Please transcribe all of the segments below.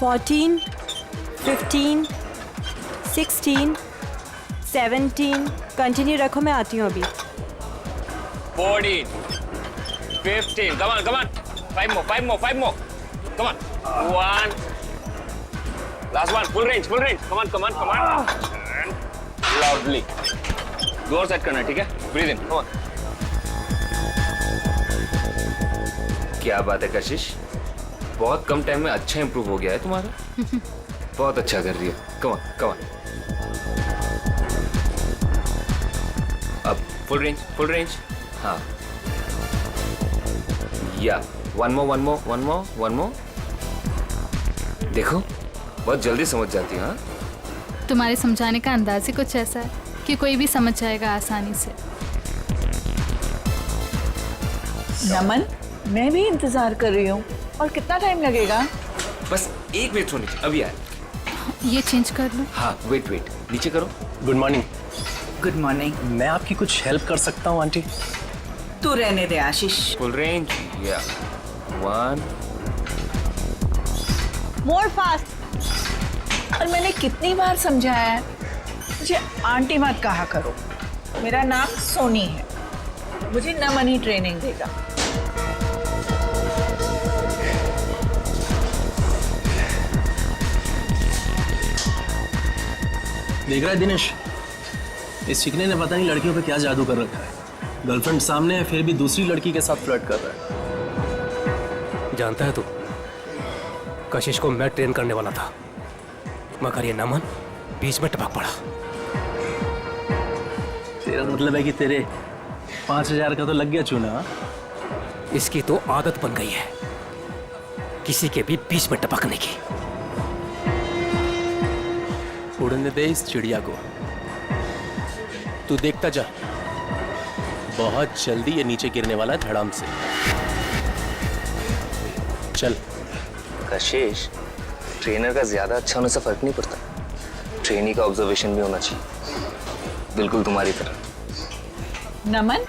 14, 15, 16, 17. Continue रखो, मैं आती हूँ अभी. 14, 15. Come on, come on. 5 more, 5 more, 5 more. Come on. 1. Last one. Full range, full range. Come on, come on, come on. And lovely. जोर set करना, ठीक है? Breathe in. Come on. क्या बात है कशिश, बहुत कम टाइम में अच्छा इंप्रूव हो गया है तुम्हारा. बहुत अच्छा कर रही हो. Come on, come on. अब full range, full range. हाँ. Yeah. One more, one more, one more, one more. देखो, बहुत जल्दी समझ जाती है. हाँ. तुम्हारे समझाने का अंदाज ही कुछ ऐसा है कि कोई भी समझ जाएगा आसानी से. नमन, मैं भी इंतजार कर रही हूँ. और कितना टाइम लगेगा? बस 1 मिनट सोनी, अभी आए. ये चेंज कर लो. हाँ, वेट वेट, नीचे करो. Good morning. Good morning. मैं आपकी कुछ हेल्प कर सकता हूँ आंटी? तू रहने दे आशीष. Full range. या 1. मोर फास्ट. और मैंने कितनी बार समझाया है, मुझे आंटी मत कहा करो. मेरा नाम सोनी है. मुझे नमन ही ट्रेनिंग देगा. देख रहा है दिनेश, इस चिकने ने पता नहीं लड़कियों पे क्या जादू कर रखा है. गर्लफ्रेंड सामने है, फिर भी दूसरी लड़की के साथ फ्लर्ट कर रहा है. जानता है तू, कशिश को मैं ट्रेन करने वाला था, मगर ये नमन बीच में टपक पड़ा. तेरा मतलब है कि तेरे 5000 का तो लग गया चूना. इसकी तो आदत बन गई है किसी के भी बीच में टपकने की. उड़ने दे इस चिड़िया को. तू देखता जा, बहुत जल्दी ये नीचे गिरने वाला है धड़ाम से. चल. कशिश, ट्रेनर का ज्यादा अच्छा होने से फर्क नहीं पड़ता. ट्रेनी का ऑब्जर्वेशन भी होना चाहिए, बिल्कुल तुम्हारी तरह. नमन,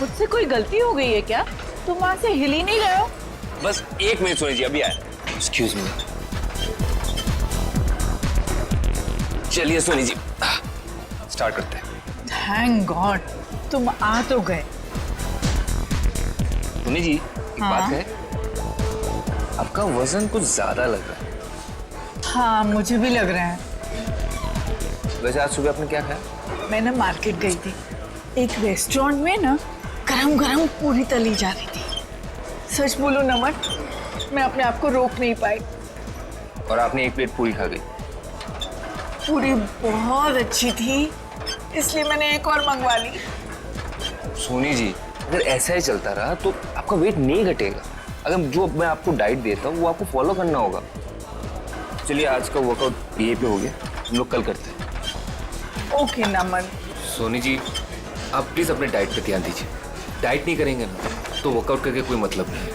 मुझसे कोई गलती हो गई है क्या? तुम वहां से हिल ही नहीं रहे हो. बस 1 मिनट सोनी जी, अभी आए. Excuse me. चलिए सोनी जी, स्टार्ट करते हैं. थैंक गॉड, तुम आ तो गए. सोनी जी, एक बात है, आपका वजन कुछ ज्यादा लग रहा है. हाँ, मुझे भी लग रहा है. वैसे आज सुबह आपने क्या खाया? मैं ना मार्केट गई थी. एक रेस्टोरेंट में ना गरम गरम पूरी तली जा रही थी. सच बोलो नमन, मैं अपने आप को रोक नहीं पाई. और आपने 1 प्लेट पूरी खा गई. पूरी बहुत अच्छी थी, इसलिए मैंने एक और मंगवा ली. सोनी जी, अगर ऐसा ही चलता रहा तो आपका वेट नहीं घटेगा. अगर जो मैं आपको डाइट देता हूँ वो आपको फॉलो करना होगा. चलिए, आज का वर्कआउट यहीं पे हो गया, हम लोग कल करते हैं. ओके नमन. सोनी जी, आप प्लीज अपने डाइट पे ध्यान दीजिए. डाइट नहीं करेंगे ना तो वर्कआउट करके कोई मतलब नहीं है.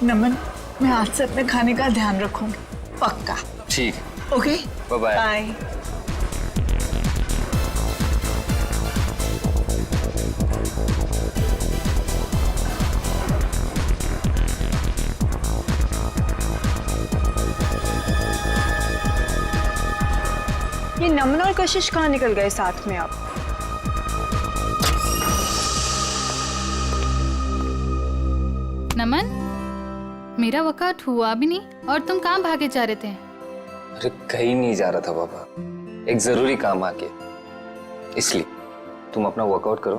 नमन, मैं आज से अपने खाने का ध्यान रखूंगी, पक्का. ठीक. Okay, bye bye. बाय. ये नमन और कशिश कहाँ निकल गए साथ में? आप नमन, मेरा वर्कआउट हुआ भी नहीं और तुम कहाँ भागे जा रहे थे? अरे कहीं नहीं जा रहा था बाबा, एक जरूरी काम आ गया, इसलिए. तुम अपना वर्कआउट करो,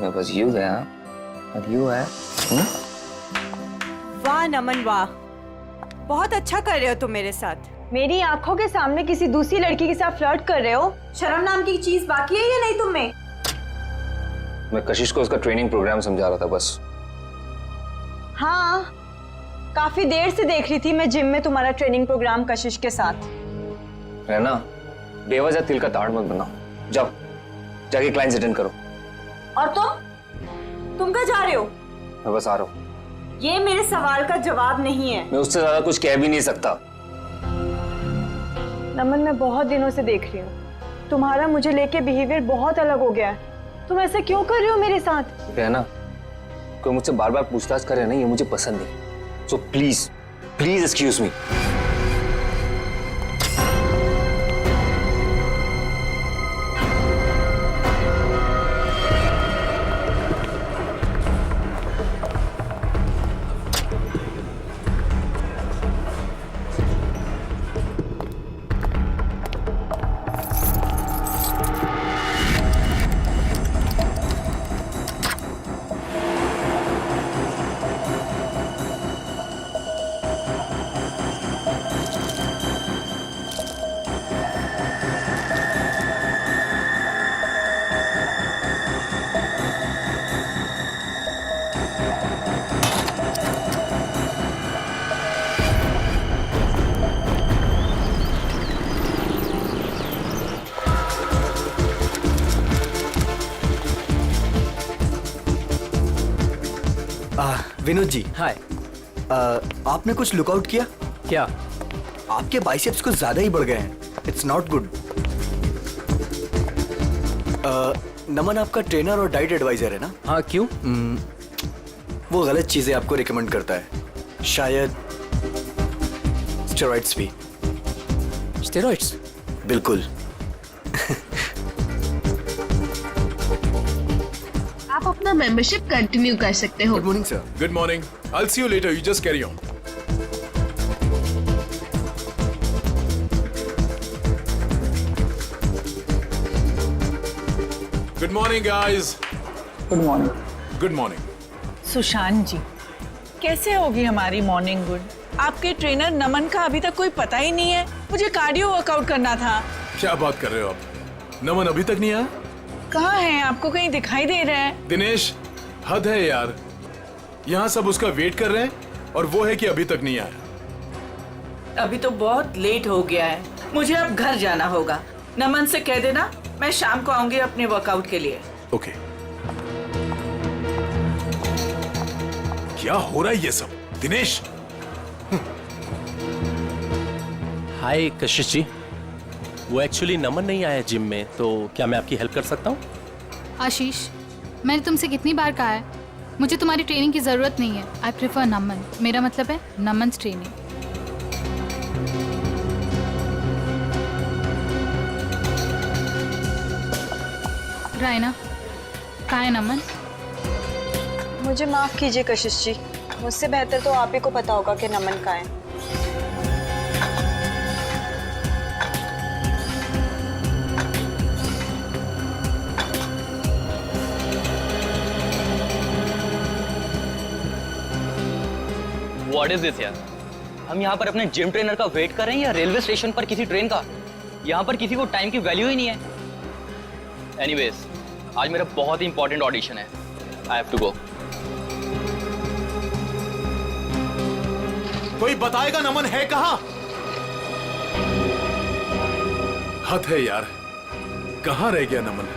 मैं बस यूं गया और यूं आया. वाह नमन वाह, बहुत अच्छा कर रहे हो तुम मेरे साथ. मेरी आंखों के सामने किसी दूसरी लड़की के साथ फ्लर्ट कर रहे हो. शर्म नाम की चीज बाकी है या नहीं तुम में? मैं कशिश को उसका ट्रेनिंग प्रोग्राम समझा रहा था बस. हाँ, काफी देर से देख रही थी मैं जिम में तुम्हारा ट्रेनिंग प्रोग्राम कशिश के साथ. है ना, बेवजह तिल का ताड़ मत बनाओ. जाओ, जाके क्लाइंट्स अटेंड करो. और तुम कहाँ जा रहे हो? मैं बस आ रहा हूँ. ये मेरे सवाल का जवाब नहीं है. मैं उससे ज्यादा कुछ कह भी नहीं सकता. नमन, मैं बहुत दिनों से देख रही हूँ, तुम्हारा मुझे लेके बिहेवियर बहुत अलग हो गया है. तुम ऐसा क्यों कर रहे हो मेरे साथ? है ना, कोई मुझसे बार बार पूछताछ करे ना, ये मुझे पसंद नहीं. So please please excuse me. Vinod ji, hi. आपने कुछ लुकआउट किया? क्या? आपके बाइसेप्स कुछ ज्यादा ही बढ़ गए हैं। It's not good. नमन आपका ट्रेनर और डाइट एडवाइजर है ना? हाँ, क्यों? वो गलत चीजें आपको रिकमेंड करता है, शायद स्टेरॉइड्स भी। स्टेरॉइड्स? बिल्कुल। आप अपना मेंबरशिप कंटिन्यू कर सकते हो। Good morning sir. Good morning. I'll see you later. You just carry on. Good morning, guys. Good morning. Good morning. Sushant ji, कैसे होगी हमारी मॉर्निंग गुड? आपके ट्रेनर नमन का अभी तक कोई पता ही नहीं है। मुझे कार्डियो वर्कआउट करना था। क्या बात कर रहे हो आप? नमन अभी तक नहीं आया? कहाँ है? आपको कहीं दिखाई दे रहा है? दिनेश, हद है यार। यहाँ सब उसका वेट कर रहे हैं और वो है कि अभी तक नहीं आया। अभी तो बहुत लेट हो गया है। मुझे अब घर जाना होगा। नमन से कह देना मैं शाम को आऊंगी अपने वर्कआउट के लिए। ओके। क्या हो रहा है ये सब? दिनेश, हाय कशिश जी, वो एक्चुअली नमन नहीं आया जिम में, तो क्या मैं आपकी हेल्प कर सकता हूँ? आशीष, मैंने तुमसे कितनी बार कहा है मुझे तुम्हारी ट्रेनिंग की ज़रूरत नहीं है। आई प्रेफर नमन। मेरा मतलब है नमन्स ट्रेनिंग। रायना, कहाँ है नमन? मुझे माफ कीजिए कशिश जी, मुझसे बेहतर तो आप ही को पता होगा कि नमन कहाँ है। व्हाट इज दिस यार? हम यहाँ पर अपने जिम ट्रेनर का वेट कर रहे हैं या रेलवे स्टेशन पर किसी ट्रेन का? यहाँ पर किसी को टाइम की वैल्यू ही नहीं है। एनीवेज, आज मेरा बहुत ही इंपॉर्टेंट ऑडिशन है। I have to go. कोई बताएगा नमन है कहाँ? हद है यार, कहाँ रह गया नमन?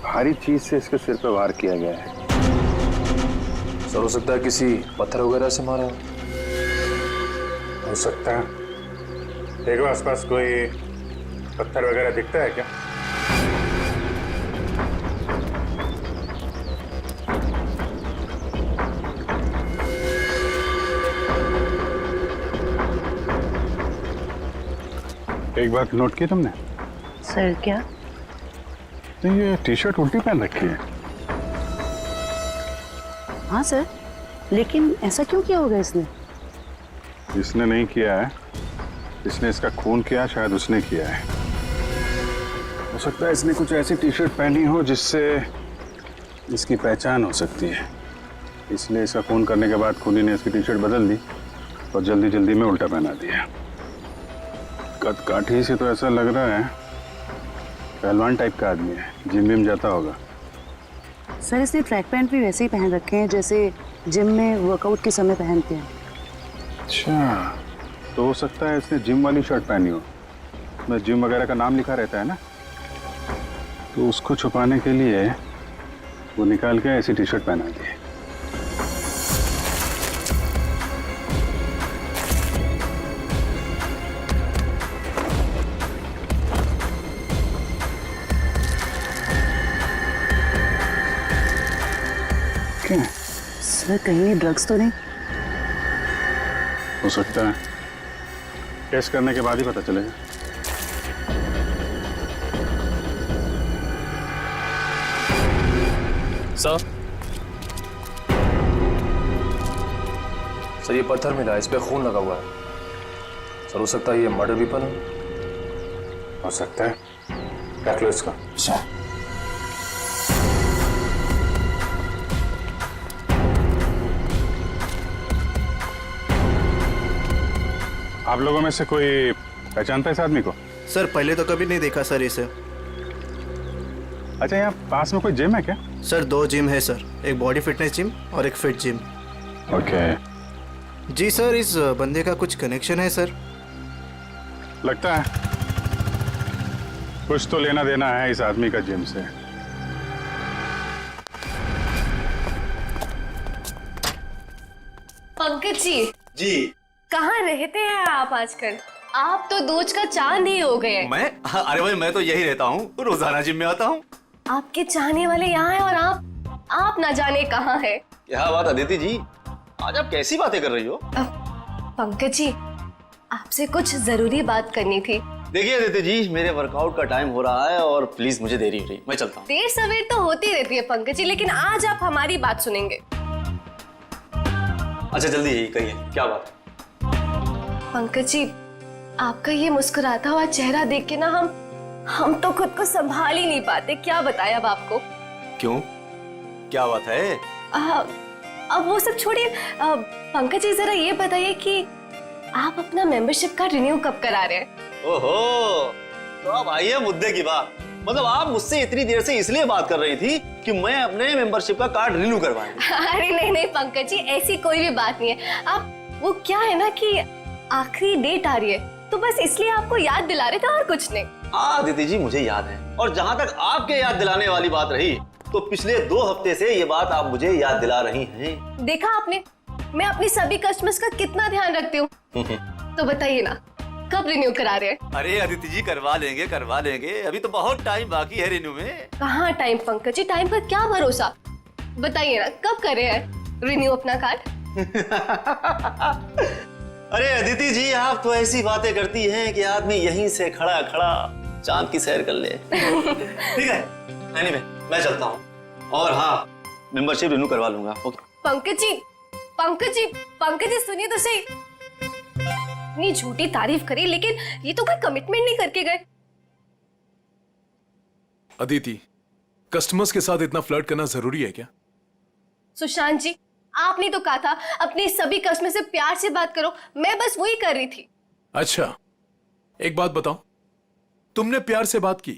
भारी चीज से इसके सिर पे वार किया गया है। सर, हो सकता है किसी पत्थर वगैरह से मारा हो सकता है। देखो आसपास कोई पत्थर वगैरह दिखता है क्या? एक बात नोट की तुमने? सर क्या? तो ये टी शर्ट उल्टी पहन रखी है। हाँ सर, लेकिन ऐसा क्यों किया होगा इसने? इसने नहीं किया है, इसने इसका खून किया, शायद उसने किया है। हो सकता है इसने कुछ ऐसी टी शर्ट पहनी हो जिससे इसकी पहचान हो सकती है, इसलिए इसका खून करने के बाद खूनी ने इसकी टी शर्ट बदल दी और जल्दी जल्दी में उल्टा पहना दिया। कद काठी से तो ऐसा लग रहा है पहलवान टाइप का आदमी है, जिम विम जाता होगा। सर, इसने ट्रैक पैंट भी वैसे ही पहन रखे हैं जैसे जिम में वर्कआउट के समय पहनते हैं। अच्छा, तो हो सकता है इसने जिम वाली शर्ट पहनी हो, उसमें जिम वगैरह का नाम लिखा रहता है ना, तो उसको छुपाने के लिए वो निकाल के ऐसी टी शर्ट पहना दी। ओके सर कहीं ड्रग्स तो नहीं? हो सकता है, टेस्ट करने के बाद ही पता चलेगा। सर ये पत्थर मिला है, इस पे खून लगा हुआ है। सर हो सकता है ये मर्डर वेपन हो सकता है, रख लो इसको। आप लोगों में से कोई पहचानता है इस आदमी को? सर पहले तो कभी नहीं देखा सर इसे। अच्छा, यहाँ पास में कोई जिम है क्या? सर 2 जिम है सर, एक बॉडी फिटनेस जिम और एक फिट जिम। ओके। जी सर, इस बंदे का कुछ कनेक्शन है सर? लगता है कुछ तो लेना देना है इस आदमी का जिम से। पंकज जी, जी कहाँ रहते हैं आप आजकल? आप तो दूज का चांद ही हो गए। मैं? अरे भाई मैं तो यही रहता हूँ, रोजाना जिम में आता हूँ। आपके चाहने वाले यहाँ हैं और आप ना जाने कहाँ है। क्या बात अदिति जी, आज आप कैसी बातें कर रही हो? पंकज जी, आपसे कुछ जरूरी बात करनी थी। देखिए अदिति जी, मेरे वर्कआउट का टाइम हो रहा है और प्लीज मुझे देरी हो रही, मैं चलता हूँ। देर सवेर तो होती रहती है पंकज जी, लेकिन आज आप हमारी बात सुनेंगे। अच्छा जल्दी यही कहिए, क्या बात है? पंकज जी, आपका ये मुस्कुराता हुआ चेहरा देख के ना हम तो खुद को संभाल ही नहीं पाते। क्या बताएं अब आपको। क्यों, क्या बात है? अब वो सब छोड़िए, पंकज जी जरा ये बताइए कि आप अपना मेंबरशिप कार्ड रिन्यू कब करा रहे हैं? ओहो, तो अब आइए मुद्दे की बात। मतलब आप मुझसे इतनी देर से इसलिए बात कर रही थी कि मैं अपने मेंबरशिप का कार्ड रिन्यू करवाऊं। अरे नहीं पंकज जी, ऐसी कोई भी बात नहीं है। आप वो क्या है ना कि आखिरी डेट आ रही है, तो बस इसलिए आपको याद दिला रहे थे और कुछ नहीं। हाँ दीदी जी, मुझे याद है। और जहाँ तक आपके याद दिलाने वाली बात रही, तो पिछले 2 हफ्ते से ये बात आप मुझे याद दिला रही हैं। देखा आपने, मैं अपनी सभी कस्टमर्स का कितना ध्यान रखती हूँ। तो बताइए ना, कब रिन्यू करा रहे हैं? अरे अदिति जी, करवा लेंगे, अभी तो बहुत टाइम बाकी है रिन्यू में। कहाँ टाइम पंकज जी, टाइम का क्या भरोसा। बताइए ना, कब कर रहे हैं रिन्यू अपना कार्ड? अरे अदिति जी, आप तो ऐसी बातें करती हैं कि आदमी यहीं से खड़ा खड़ा चांद की सैर कर ले। ठीक है, एनीवे मैं चलता हूँ। और हाँ, मेंबरशिप रिन्यू करवा लूंगा। ओके। पंकज जी सुनिए तो सही। इतनी झूठी तारीफ करी, लेकिन ये तो कोई कमिटमेंट नहीं करके गए। अदिति, कस्टमर्स के साथ इतना फ्लर्ट करना जरूरी है क्या? सुशांत जी, आपने तो कहा था अपने सभी कस्टमर से प्यार से बात करो, मैं बस वही कर रही थी। अच्छा, एक बात बताओ, तुमने प्यार से बात की,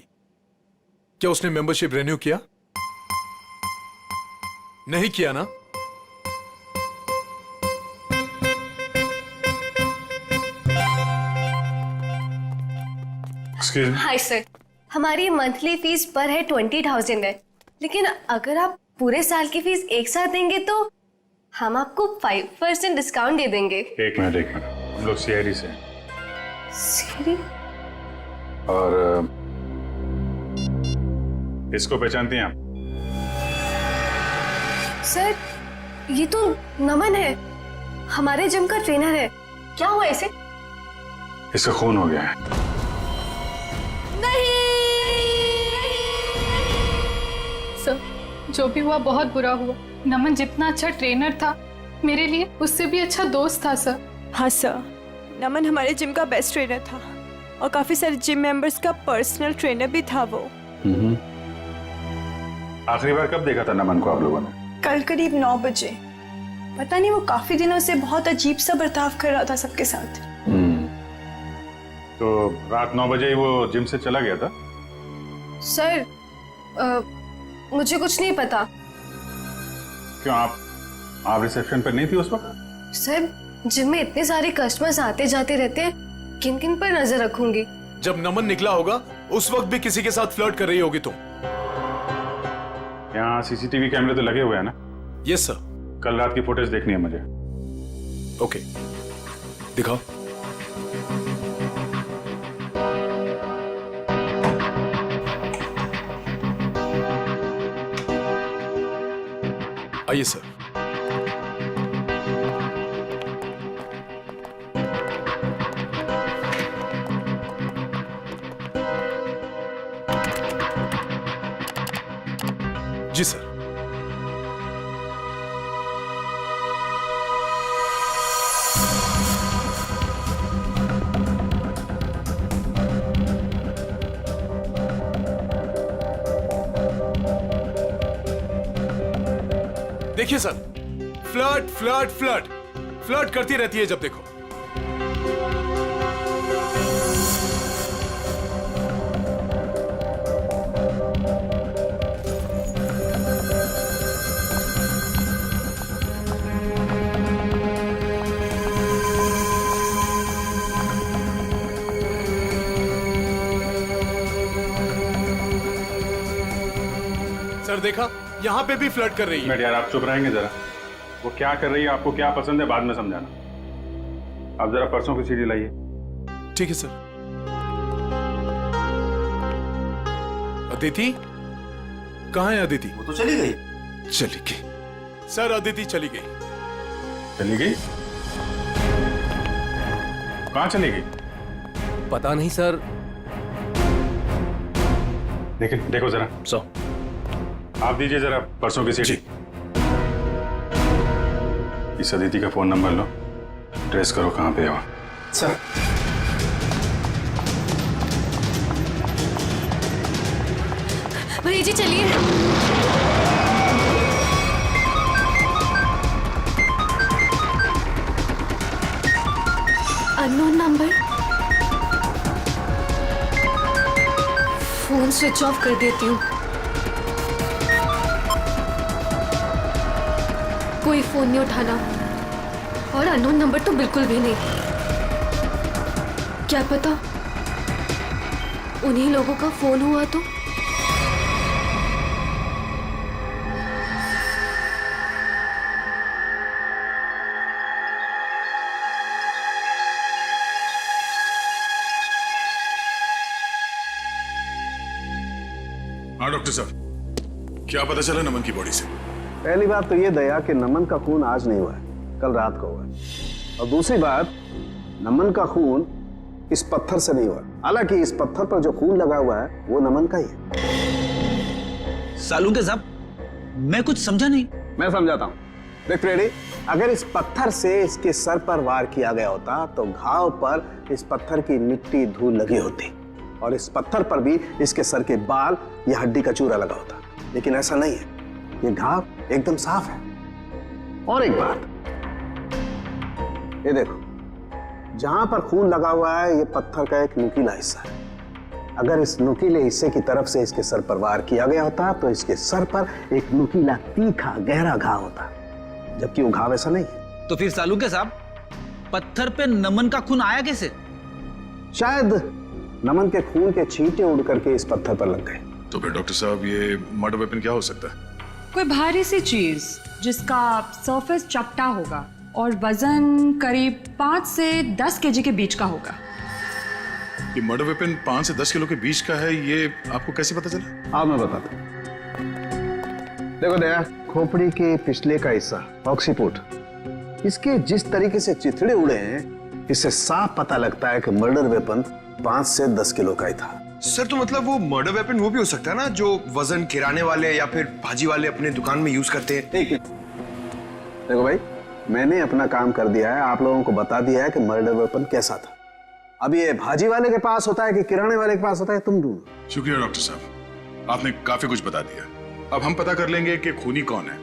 क्या उसने मेंबरशिप रिन्यू किया? नहीं किया ना? हाय सर, हमारी मंथली फीस पर है 20,000 है, लेकिन अगर आप पूरे साल की फीस एक साथ देंगे तो हम आपको 5% डिस्काउंट दे देंगे। एक मिनट, हम लोग सीआईडी से। सीआईडी? और इसको पहचानती हैं आप? सर, ये तो नमन है, हमारे जिम का ट्रेनर है। क्या हुआ इसे? इसका खून हो गया है। सर, जो भी हुआ बहुत बुरा हुआ। नमन जितना अच्छा ट्रेनर था, मेरे लिए उससे भी अच्छा दोस्त था सर। हाँ सर, नमन हमारे जिम का बेस्ट ट्रेनर था और काफी सारे जिम मेंबर्स का पर्सनल ट्रेनर भी था वो। आखिरी बार कब देखा था नमन को आप लोगों ने? कल करीब 9 बजे। पता नहीं, वो काफी दिनों से बहुत अजीब सा बर्ताव कर रहा था सबके साथ। तो रात 9 बजे ही वो जिम से चला गया था? सर, मुझे कुछ नहीं पता। क्यों, आप रिसेप्शन पर नहीं थी उस वक्त? सर, जिम में इतने सारे कस्टमर्स आते जाते रहते हैं, किन किन पर नजर रखूंगी। जब नमन निकला होगा उस वक्त भी किसी के साथ फ्लर्ट कर रही होगी तुम। यहाँ सीसीटीवी कैमरे तो लगे हुए हैं ना? Yes sir. कल रात की फुटेज देखनी है मुझे। ओके, दिखाओ। आइए सर। जी सर। देखिए sir, flirt flirt flirt flirt करती रहती है जब देखो। सर देखा, यहाँ पे भी फ्लर्ट कर रही है। यार आप चुप रहेंगे जरा? वो क्या कर रही है, आपको क्या पसंद है, बाद में समझाना। आप जरा परसों की सीडी लाइए। ठीक है सर। अदिति कहाँ है? अदिति वो तो चली गई। चली गई सर, अदिति चली गई। चली गई? कहाँ चली गई? पता नहीं सर। लेकिन देखो जरा। सो आप दीजिए जरा परसों की सीडी। इस अदिति का फोन नंबर लो, ट्रेस करो कहाँ पे है वो। सर भैया जी चलिए। Unknown number. Phone switch off कर देती हूँ। कोई फोन नहीं उठाना और अननोन नंबर तो बिल्कुल भी नहीं। क्या पता उन्हीं लोगों का फोन हुआ तो। हाँ डॉक्टर साहब, क्या पता चला नमन की बॉडी से? पहली बात तो ये दया कि नमन का खून आज नहीं हुआ है, कल रात को हुआ है। और दूसरी बात, नमन का खून इस पत्थर से नहीं हुआ। हालांकि इस पत्थर पर जो खून लगा हुआ है वो नमन का ही है। सालूके साहब, मैं कुछ समझा नहीं। मैं समझाता हूँ। देख फ्रेडी, अगर इस पत्थर से इसके सर पर वार किया गया होता तो घाव पर इस पत्थर की मिट्टी धूल लगी होती और इस पत्थर पर भी इसके सर के बाल या हड्डी का चूरा लगा होता। लेकिन ऐसा नहीं है, ये घाव एकदम साफ है। और एक बात, ये देखो, जहां पर खून लगा हुआ है ये पत्थर का एक नुकीला हिस्सा है। अगर इस नुकीले हिस्से की तरफ से इसके सर पर वार किया गया होता तो इसके सर पर एक नुकीला तीखा गहरा घाव होता, जबकि वो घाव ऐसा नहीं है। तो फिर सालूके साहब, पत्थर पे नमन का खून आया कैसे? शायद नमन के खून के छींटे उड़ करके इस पत्थर पर लग गए। तो फिर डॉक्टर साहब, ये मर्डर वेपन क्या हो सकता है? कोई भारी सी चीज जिसका सरफेस चपटा होगा और वजन करीब 5 से 10 केजी के बीच का होगा। ये मर्डर वेपन 5 से 10 किलो के बीच का है, ये आपको कैसे पता चला? हाँ मैं बताता हूँ। देखो दया, खोपड़ी के पिछले का हिस्सा ऑक्सीपुट, इसके जिस तरीके से चिथड़े उड़े हैं, इससे साफ पता लगता है कि मर्डर वेपन 5 से 10 किलो का ही था। सर तो मतलब वो मर्डर वेपन वो भी हो सकता है ना, जो वजन किराने वाले या फिर भाजी वाले अपने दुकान में यूज करते हैं। ठीक है, देखो भाई, मैंने अपना काम कर दिया है, आप लोगों को बता दिया है कि मर्डर वेपन कैसा था। अब ये भाजी वाले के पास होता है कि किराने वाले के पास होता है, तुम ढूंढो। शुक्रिया डॉक्टर साहब, आपने काफी कुछ बता दिया। अब हम पता कर लेंगे कि खूनी कौन है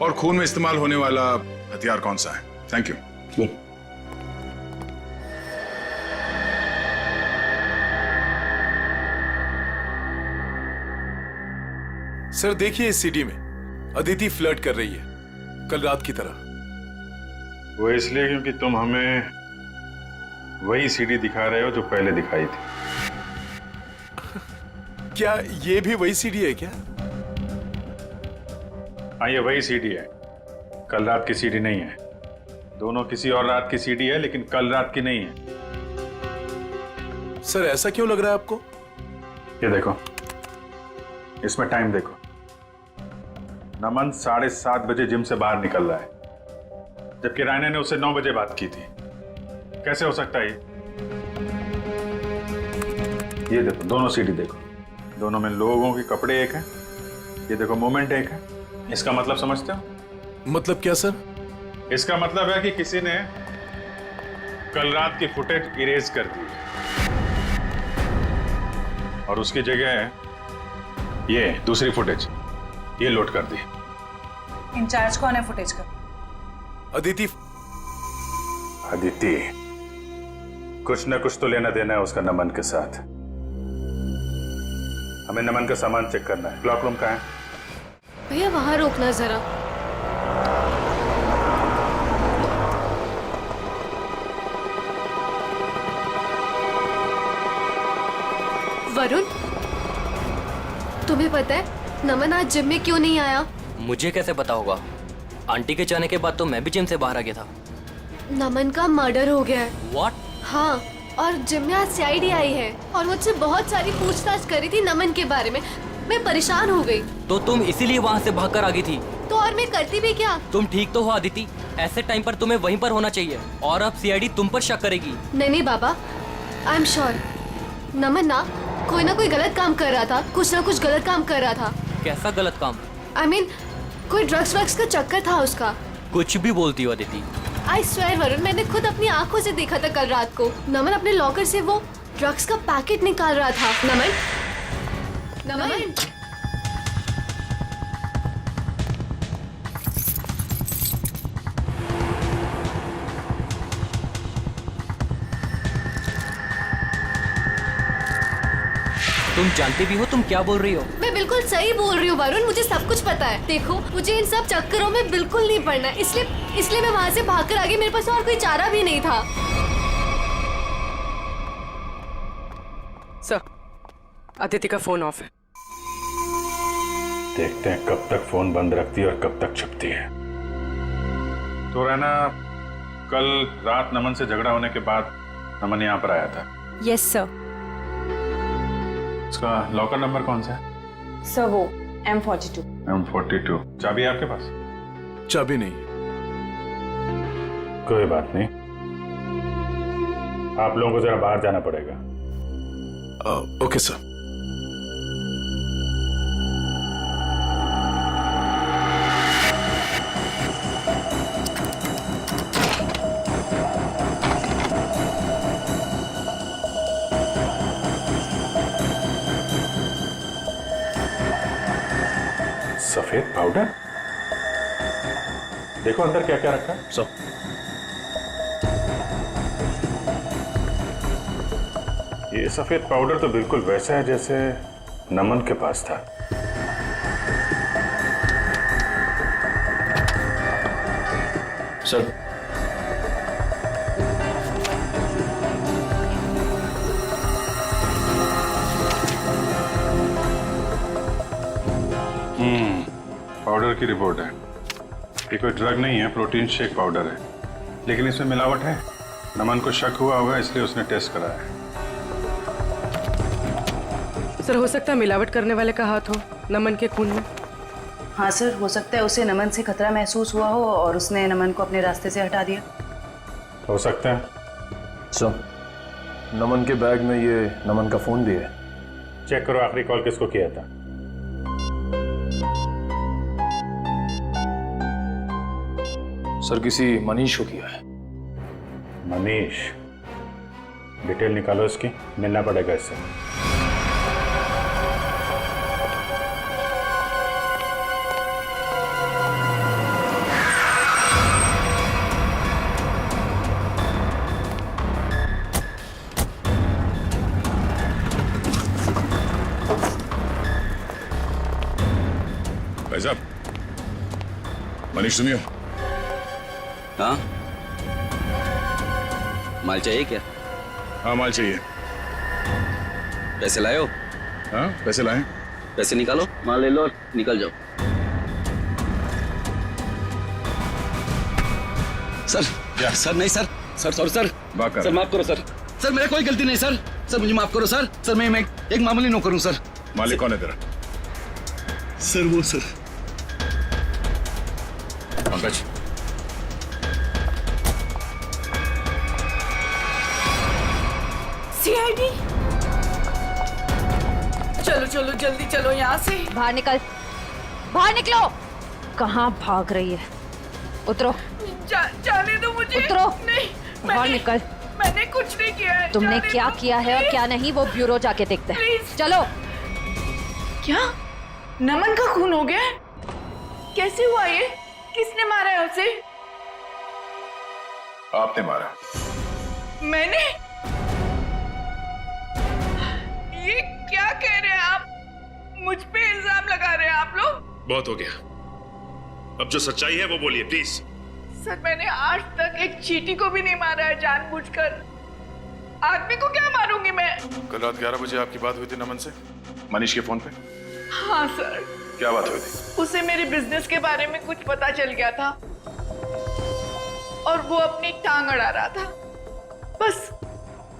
और खून में इस्तेमाल होने वाला हथियार कौन सा है। Thank you. सर देखिए, इस सीडी में अदिति फ्लर्ट कर रही है कल रात की तरह। वो इसलिए क्योंकि तुम हमें वही सीडी दिखा रहे हो जो पहले दिखाई थी। क्या ये भी वही सीडी है क्या? हाँ, ये वही सीडी है, कल रात की सीडी नहीं है। दोनों किसी और रात की सीडी है, लेकिन कल रात की नहीं है। सर ऐसा क्यों लग रहा है आपको? ये देखो, इसमें टाइम देखो, नमन 7:30 बजे जिम से बाहर निकल रहा है, जबकि रायना ने उससे 9 बजे बात की थी। कैसे हो सकता है ये देखो, दोनों सीढ़ी देखो, दोनों में लोगों के कपड़े एक हैं। ये देखो मोमेंट एक है। इसका मतलब समझते हो? मतलब क्या सर? इसका मतलब है कि किसी ने कल रात की फुटेज इरेज कर दी और उसकी जगह ये दूसरी फुटेज ये लोड कर दी। इंचार्ज कौन है फुटेज का? अदिति। अदिति, कुछ न कुछ तो लेना देना है उसका नमन के साथ। हमें नमन का सामान चेक करना है। क्लॉक रूम कहाँ है? भैया वहां रोकना जरा। वरुण, तुम्हें पता है नमन आज जिम में क्यों नहीं आया? मुझे कैसे पता होगा? आंटी के जाने के बाद तो मैं भी जिम से बाहर आ गया था। नमन का मर्डर हो गया है। What? हाँ, और जिम में आज सीआईडी आई है और मुझसे बहुत सारी पूछताछ करी थी नमन के बारे में। मैं परेशान हो गई। तो तुम इसीलिए वहाँ से भागकर आ गई थी? तो और मैं करती भी क्या? तुम ठीक तो हो अदिति? ऐसे टाइम पर तुम्हें वहीं पर होना चाहिए और अब सीआईडी तुम पर शक करेगी। नहीं बाबा, आई एम श्योर नमन ना कोई गलत काम कर रहा था, कुछ ना कुछ गलत काम कर रहा था। कैसा गलत काम? I mean, कोई ड्रग्स वग्स का चक्कर था उसका। कुछ भी बोलती हो अदिति। आई स्वेयर वरुण, मैंने खुद अपनी आंखों से देखा था कल रात को। नमन अपने लॉकर से वो ड्रग्स का पैकेट निकाल रहा था। नमन। तुम जानती भी हो तुम क्या बोल रही हो? मैं बिल्कुल सही बोल रही हूँ वरुण, मुझे सब कुछ पता है। देखो, मुझे इन सब चक्करों में बिल्कुल नहीं पड़ना, इसलिए मैं वहाँ से भागकर आ गई। मेरे पास और कोई चारा भी नहीं था। सर, अदिति का फोन ऑफ है। देखते हैं कब तक फोन बंद रखती है और कब तक छुपती है। तो रहना, कल रात नमन से झगड़ा होने के बाद नमन यहाँ पर आया था। Yes sir. उसका लॉकर नंबर कौन सा है? सर वो M42। M42। चाबी है आपके पास? चाबी नहीं। कोई बात नहीं, आप लोगों को जरा बाहर जाना पड़ेगा। Okay sir. सफेद पाउडर? देखो अंदर क्या क्या रखा है। सर, ये सफेद पाउडर तो बिल्कुल वैसा है जैसे नमन के पास था। सर, पाउडर की रिपोर्ट है। ये कोई ड्रग नहीं है, प्रोटीन शेक पाउडर है, लेकिन इसमें मिलावट है। नमन को शक हुआ होगा इसलिए उसने टेस्ट कराया है। सर, हो सकता है मिलावट करने वाले का हाथ हो नमन के खून में। हाँ सर, हो सकता है उसे नमन से खतरा महसूस हुआ हो और उसने नमन को अपने रास्ते से हटा दिया। हो सकता है। सर, नमन के बैग में ये नमन का फोन भी है। चेक करो आखिरी कॉल किसको किया था। सर, किसी मनीष को किया है। मनीष? डिटेल निकालो इसकी, मिलना पड़ेगा इससे। भाई साहब, मनीष सुनियो। हाँ, माल चाहिए क्या? हाँ, माल चाहिए। पैसे लाए हो? हाँ, पैसे लाए। पैसे निकालो, माल ले लो और निकल जाओ। सर, सर नहीं sir, sir sorry sir, sir माफ करो सर, सर मेरा कोई गलती नहीं सर, सर मुझे माफ करो सर, सर मैं एक मामूली नौकर हूँ सर। मालिक कौन है तेरा? सर वो सर पंकज। सीआईडी, चलो चलो जल्दी चलो यहाँ से। बाहर निकल, बाहर निकलो। कहाँ भाग रही है? उतरो। जाने दो मुझे। उतरो। नहीं, बाहर निकल। मैंने कुछ नहीं किया है। तुमने जाने क्या दो, किया है और क्या नहीं वो ब्यूरो जाके देखते हैं। प्लीज। चलो। क्या नमन का खून हो गया है? कैसे हुआ ये? किसने मारा है उसे? आपने मारा। मैंने? ये क्या कह रहे हैं आप? मुझ पे इल्जाम लगा रहे हैं आप लोग? बहुत हो गया, अब जो सच्चाई है वो बोलिए प्लीज। सर, मैंने आज तक एक चींटी को भी नहीं मारा है जानबूझकर। आदमी को क्या मारूंगी मैं? कल रात 11 बजे आपकी बात हुई थी नमन से, मनीष के फोन पे? हाँ सर। क्या बात हुई थी? उसे मेरे बिजनेस के बारे में कुछ पता चल गया था और वो अपनी टांग अड़ा रहा था। बस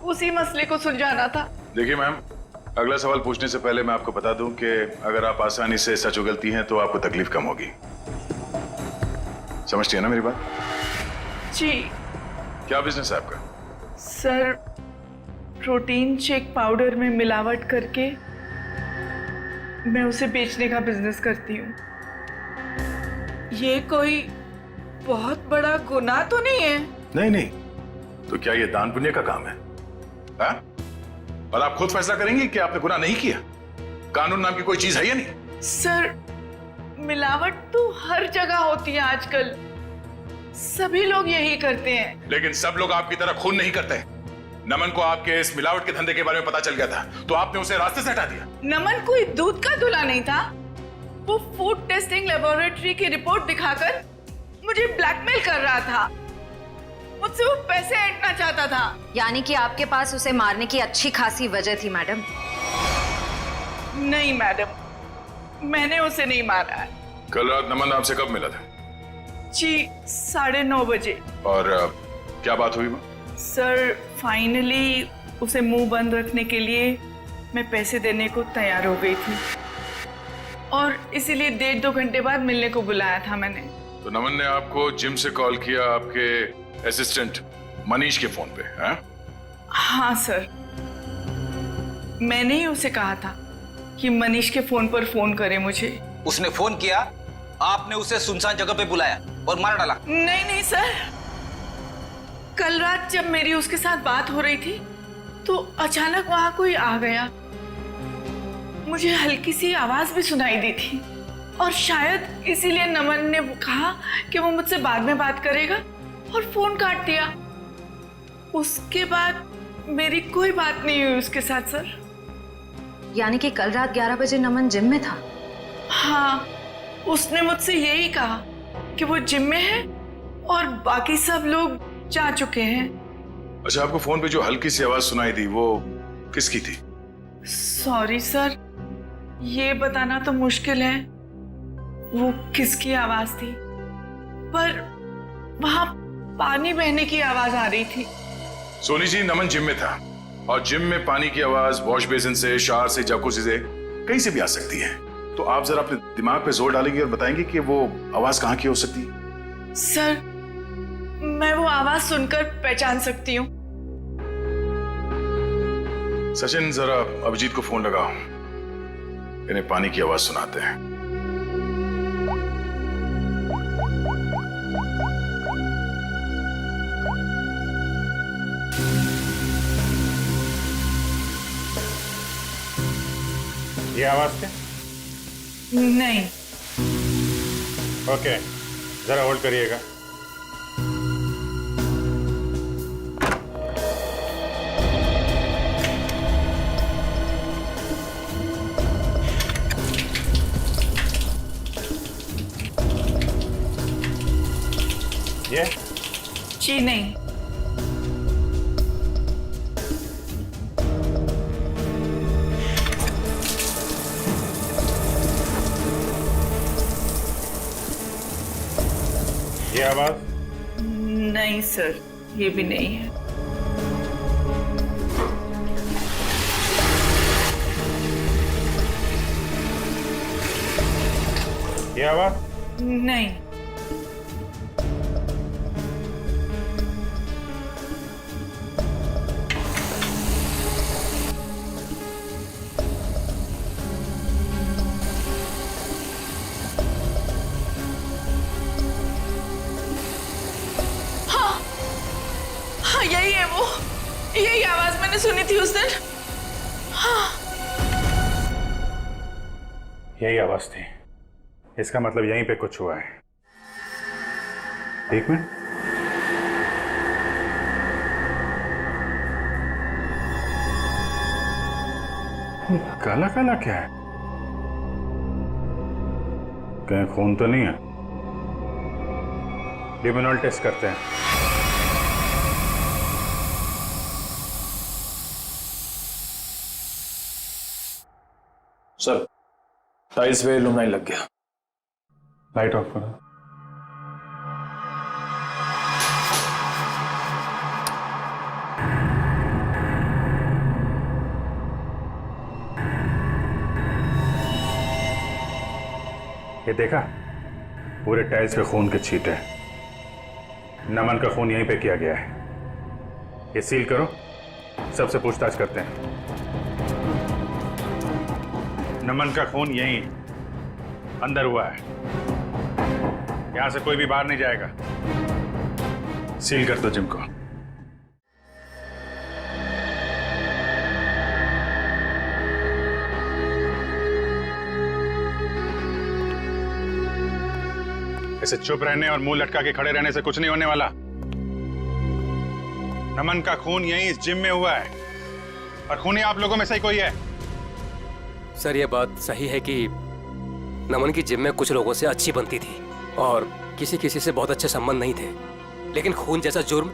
उसी मसले को सुलझाना था। देखिए मैम, अगला सवाल पूछने से पहले मैं आपको बता दूं कि अगर आप आसानी से सच उगलती हैं तो आपको तकलीफ कम होगी। समझती है ना मेरी बात? जी। क्या बिजनेस है आपका? सर, प्रोटीन शेक पाउडर में मिलावट करके मैं उसे बेचने का बिजनेस करती हूँ। ये कोई बहुत बड़ा गुनाह तो नहीं है? नहीं नहीं, तो क्या ये दान पुण्य का काम है? हा? और आप खुद फैसला करेंगे कि आपने गुनाह नहीं किया? कानून नाम की कोई चीज है या नहीं? सर, मिलावट तो हर जगह होती है आजकल, सभी लोग यही करते हैं। लेकिन सब लोग आपकी तरह खून नहीं करते। नमन को आपके इस मिलावट के धंधे के बारे में पता चल गया था तो आपने उसे रास्ते से हटा दिया। नमन कोई दूध का दूल्हा नहीं था। वो फूड टेस्टिंग लेबोरेटरी की रिपोर्ट दिखाकर मुझे ब्लैकमेल कर रहा था। मुझसे वो पैसे ऐंठना चाहता था। यानी कि आपके पास उसे मारने की अच्छी खासी वजह थी मैडम? नहीं मैडम, मैंने उसे नहीं मारा है। कल रात नमन आपसे कब मिला था? जी 9:30 बजे। और क्या बात हुई? सर, फाइनली उसे मुंह बंद रखने के लिए मैं पैसे देने को तैयार हो गई थी और इसीलिए 1.5-2 घंटे बाद मिलने को बुलाया था मैंने। तो नमन ने आपको जिम से कॉल किया आपके असिस्टेंट मनीष के फोन पे? हाँ सर, मैंने ही उसे कहा था कि मनीष के फोन पर फोन करे मुझे। उसने फोन किया, आपने उसे सुनसान जगह पे बुलाया और मार डाला? नहीं नहीं सर, कल रात जब मेरी उसके साथ बात हो रही थी तो अचानक वहां कोई आ गया। मुझे हल्की सी आवाज भी सुनाई दी थी और शायद इसीलिए नमन ने कहा कि वो मुझसे बाद में बात करेगा और फोन काट दिया। उसके बाद मेरी कोई बात नहीं हुई उसके साथ सर। यानी कि कल रात 11 बजे नमन जिम में था? हाँ, उसने मुझसे यही कहा कि वो जिम में है और बाकी सब लोग जा चुके हैं। अच्छा, आपको फोन पे जो हल्की सी आवाज सुनाई दी वो किसकी थी? सॉरी सर, ये बताना तो मुश्किल है वो किसकी आवाज थी, पर वहां पानी बहने की आवाज आ रही थी। सोनी जी, नमन जिम में था और जिम में पानी की आवाज वॉश बेसिन से, शावर से, जकूज़ी से, कहीं से भी आ सकती है। तो आप जरा अपने दिमाग पे जोर डालेंगे और बताएंगे कि वो आवाज कहाँ की हो सकती है? सर, मैं वो आवाज सुनकर पहचान सकती हूँ। सचिन, जरा अभिजीत को फोन लगाओ, इन्हें पानी की आवाज सुनाते हैं। ये आवाज क्या? नहीं। ओके, जरा होल्ड करिएगा। ये? जी नहीं। ये आवाज? नहीं सर, ये भी नहीं है। ये आवाज? नहीं। मैंने सुनी थी उस दिन। हाँ। यही आवाज थी, इसका मतलब यहीं पे कुछ हुआ है। एक मिनट, काला काला क्या है? कहीं खून तो नहीं है? लिमिनॉल टेस्ट करते हैं। सर, टाइल्स पे लुमनाइल लग गया। लाइट ऑफ करो। ये देखा, पूरे टाइल्स पे खून के छींटे हैं। नमन का खून यहीं पे किया गया है। ये सील करो, सबसे पूछताछ करते हैं। नमन का खून यहीं अंदर हुआ है, यहां से कोई भी बाहर नहीं जाएगा। सील कर दो जिम को। ऐसे चुप रहने और मुंह लटका के खड़े रहने से कुछ नहीं होने वाला। नमन का खून यहीं इस जिम में हुआ है और खूनी आप लोगों में से ही कोई है। सर, ये बात सही है कि नमन की जिम में कुछ लोगों से अच्छी बनती थी और किसी किसी से बहुत अच्छे संबंध नहीं थे, लेकिन खून जैसा जुर्म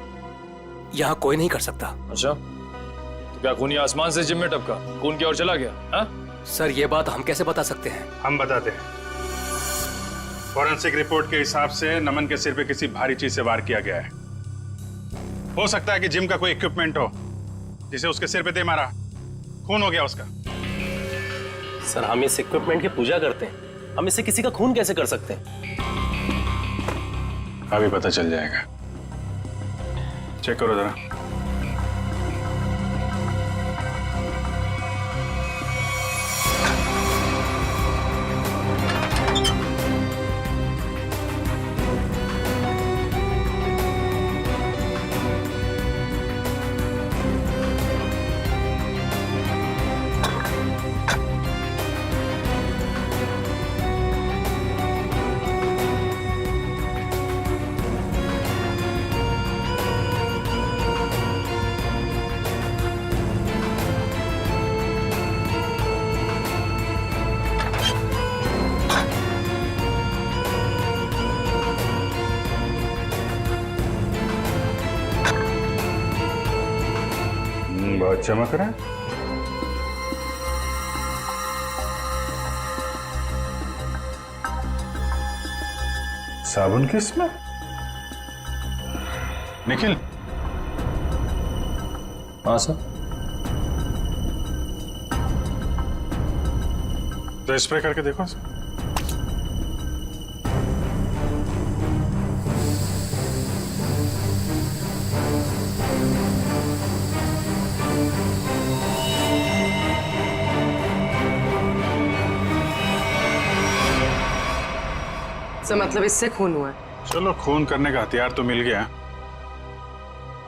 यहाँ कोई नहीं कर सकता। अच्छा, तो क्या खून आसमान से जिम में टपका, खून की ओर चला गया? हा? सर, ये बात हम कैसे बता सकते हैं? हम बताते हैं। फॉरेंसिक रिपोर्ट के हिसाब से नमन के सिर पे किसी भारी चीज से वार किया गया है। हो सकता है कि जिम का कोई इक्विपमेंट हो जिसे उसके सिर पे दे मारा, खून हो गया उसका। सर, हम इस इक्विपमेंट की पूजा करते हैं, हम इससे किसी का खून कैसे कर सकते हैं? अभी पता चल जाएगा। चेक करो जरा। बहुत चमक रहा है। साबुन किसमें? निखिल। हाँ सर। तो स्प्रे करके देखो सर। मतलब इससे खून हुआ है। चलो, खून करने का हथियार तो मिल गया,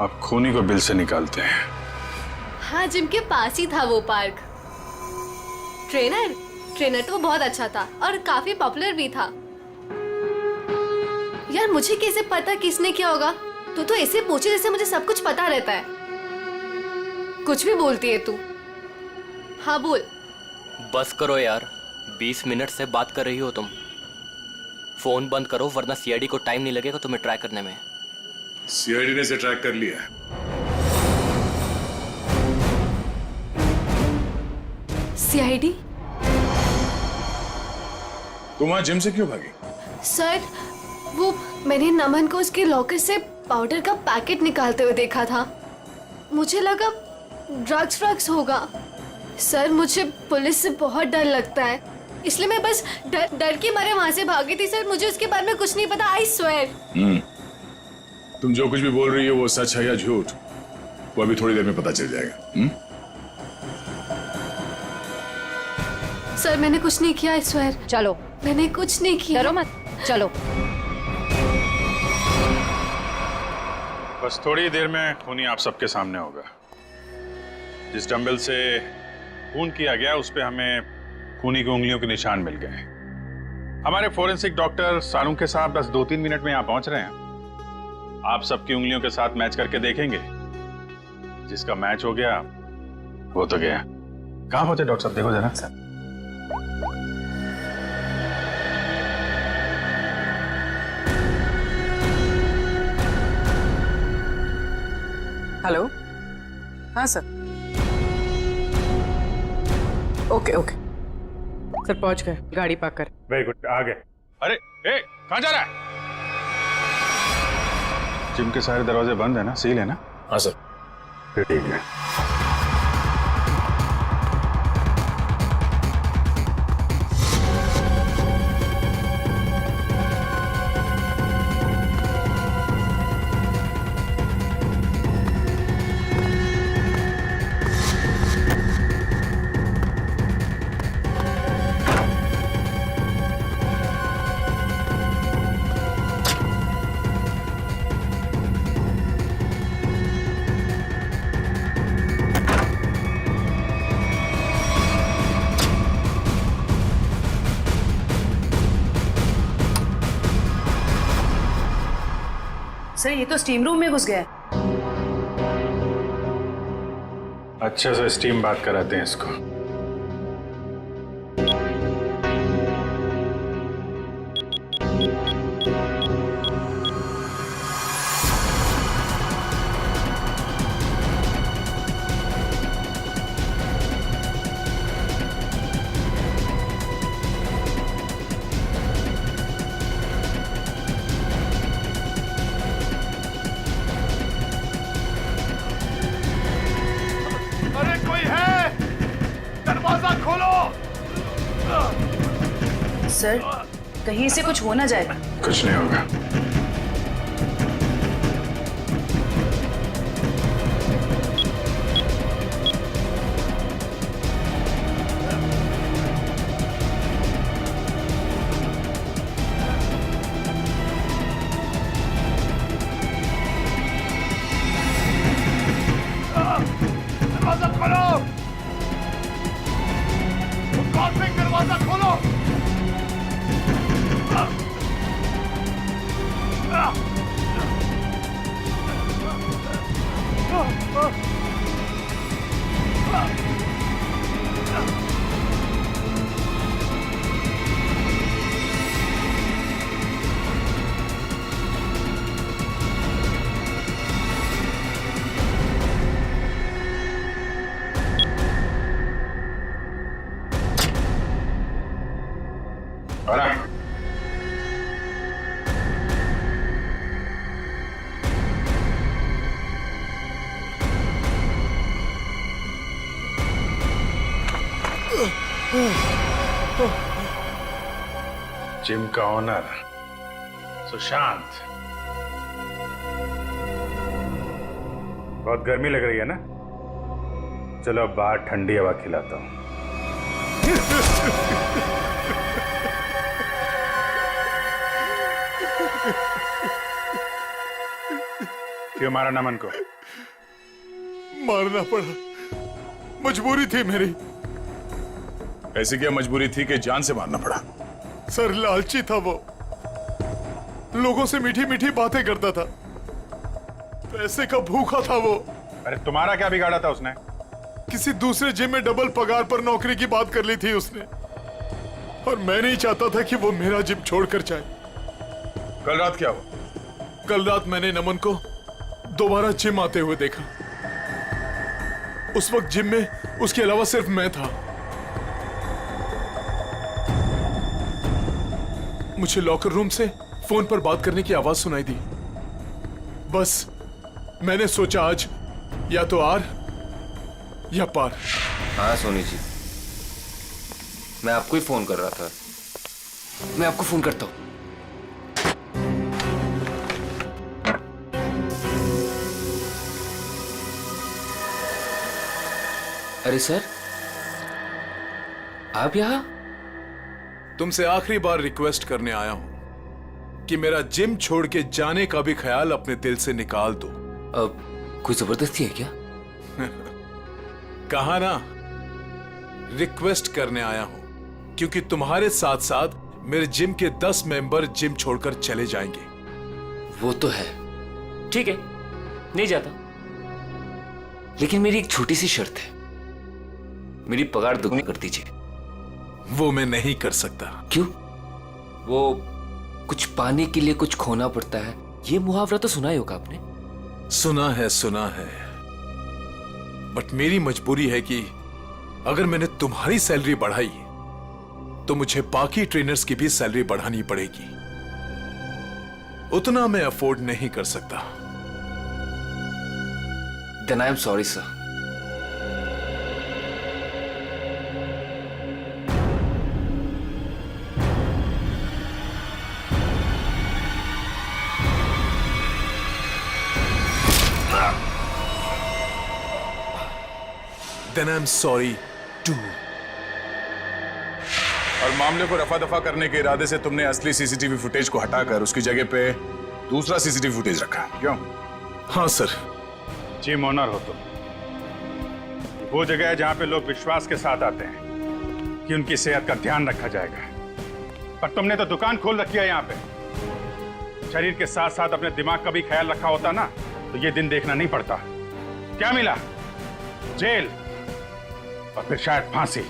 अब खूनी को बिल से निकालते हैं। हाँ, जिम के पास ही था वो पार्क। ट्रेनर तो बहुत अच्छा था और काफी पॉपुलर भी था। यार, मुझे कैसे पता किसने क्या होगा? तू तो ऐसे पूछे जैसे मुझे सब कुछ पता रहता है। कुछ भी बोलती है तू। हाँ बोल। बस करो यार, 20 मिनट से बात कर रही हो तुम। फोन बंद करो वरना सीआईडी को टाइम नहीं लगेगा तुम्हें ट्रैक करने में। सीआईडी ने इसे ट्रैक कर लिया है। सीआईडी? तुम वहां जिम से क्यों भागी? सर, वो मैंने नमन को उसके लॉकर से पाउडर का पैकेट निकालते हुए देखा था। मुझे लगा ड्रग्स होगा। सर, मुझे पुलिस से बहुत डर लगता है, इसलिए मैं बस डर के मारे वहां से भागी थी। सर, मुझे उसके बारे में कुछ नहीं पता, आई स्वेयर। तुम जो कुछ भी बोल रही हो वो सच है या झूठ, वो अभी थोड़ी देर में पता चल जाएगा। सर, मैंने कुछ नहीं किया, आई स्वेयर। चलो, मैंने कुछ नहीं किया। डरो मत, चलो। बस थोड़ी देर में खूनी आप सबके सामने होगा। जिस डंबल से खून किया गया उस पे हमें खूनी की उंगलियों के निशान मिल गए। हमारे फोरेंसिक डॉक्टर सालुंखे साहब बस 2-3 मिनट में यहाँ पहुंच रहे हैं। आप सबकी उंगलियों के साथ मैच करके देखेंगे, जिसका मैच हो गया वो तो गया। कहाँ पहुंचे डॉक्टर साहब, देखो जरा। सर हेलो, हाँ सर। ओके ओके सर, पहुंच गए, गाड़ी पार्क कर। वेरी गुड, आ गए। अरे ए, कहाँ जा रहा है? जिम के सारे दरवाजे बंद है ना, सील है ना? हाँ सर। फिर ठीक है। सर ये तो स्टीम रूम में घुस गया है। अच्छा से स्टीम बात कराते हैं इसको। सर कहीं से कुछ हो ना जाए। कुछ नहीं होगा। दरवाजा खोलो, दरवाजा खोलो। जिम का ओनर सुशांत, बहुत गर्मी लग रही है ना? चलो अब बाहर ठंडी हवा खिलाता हूं। क्यों मारा नमन को? मारना पड़ा, मजबूरी थी मेरी। ऐसी क्या मजबूरी थी कि जान से मारना पड़ा? सर लालची था वो, लोगों से मीठी मीठी बातें करता था, पैसे का भूखा था वो। अरे तुम्हारा क्या बिगाड़ा था उसने? किसी दूसरे जिम में डबल पगार पर नौकरी की बात कर ली थी उसने, और मैं नहीं चाहता था कि वो मेरा जिम छोड़कर जाए। कल रात क्या हुआ? कल रात मैंने नमन को दोबारा जिम आते हुए देखा। उस वक्त जिम में उसके अलावा सिर्फ मैं था। मुझे लॉकर रूम से फोन पर बात करने की आवाज सुनाई दी। बस मैंने सोचा आज या तो आर या पार। हाँ सोनी जी, मैं आपको ही फोन कर रहा था। मैं आपको फोन करता हूँ। अरे सर, आप यहाँ? तुमसे आखिरी बार रिक्वेस्ट करने आया हूं कि मेरा जिम छोड़ के जाने का भी ख्याल अपने दिल से निकाल दो। अब कोई जबरदस्ती है क्या? कहा ना, रिक्वेस्ट करने आया हूं, क्योंकि तुम्हारे साथ साथ मेरे जिम के 10 मेंबर जिम छोड़कर चले जाएंगे। वो तो है, ठीक है, नहीं जाता, लेकिन मेरी एक छोटी सी शर्त है, मेरी पगार दुगनी कर दीजिए। वो मैं नहीं कर सकता। क्यों? वो कुछ पाने के लिए कुछ खोना पड़ता है, ये मुहावरा तो सुना ही होगा आपने। सुना है, बट मेरी मजबूरी है कि अगर मैंने तुम्हारी सैलरी बढ़ाई तो मुझे बाकी ट्रेनर्स की भी सैलरी बढ़ानी पड़ेगी। उतना मैं अफोर्ड नहीं कर सकता। Then I am sorry, sir. Then I'm sorry too. और मामले को रफा दफा करने के इरादे से तुमने असली सीसीटीवी फुटेज को हटाकर उसकी जगह पे दूसरा सीसीटीवी फुटेज रखा, क्यों? हाँ सर। जिम ओनर हो तुम। वो जगह है जहां पे लोग विश्वास के साथ आते हैं कि उनकी सेहत का ध्यान रखा जाएगा, पर तुमने तो दुकान खोल रखी है यहाँ पे। शरीर के साथ साथ अपने दिमाग का भी ख्याल रखा होता ना, तो ये दिन देखना नहीं पड़ता। क्या मिला? जेल और फिर शायद फांसी।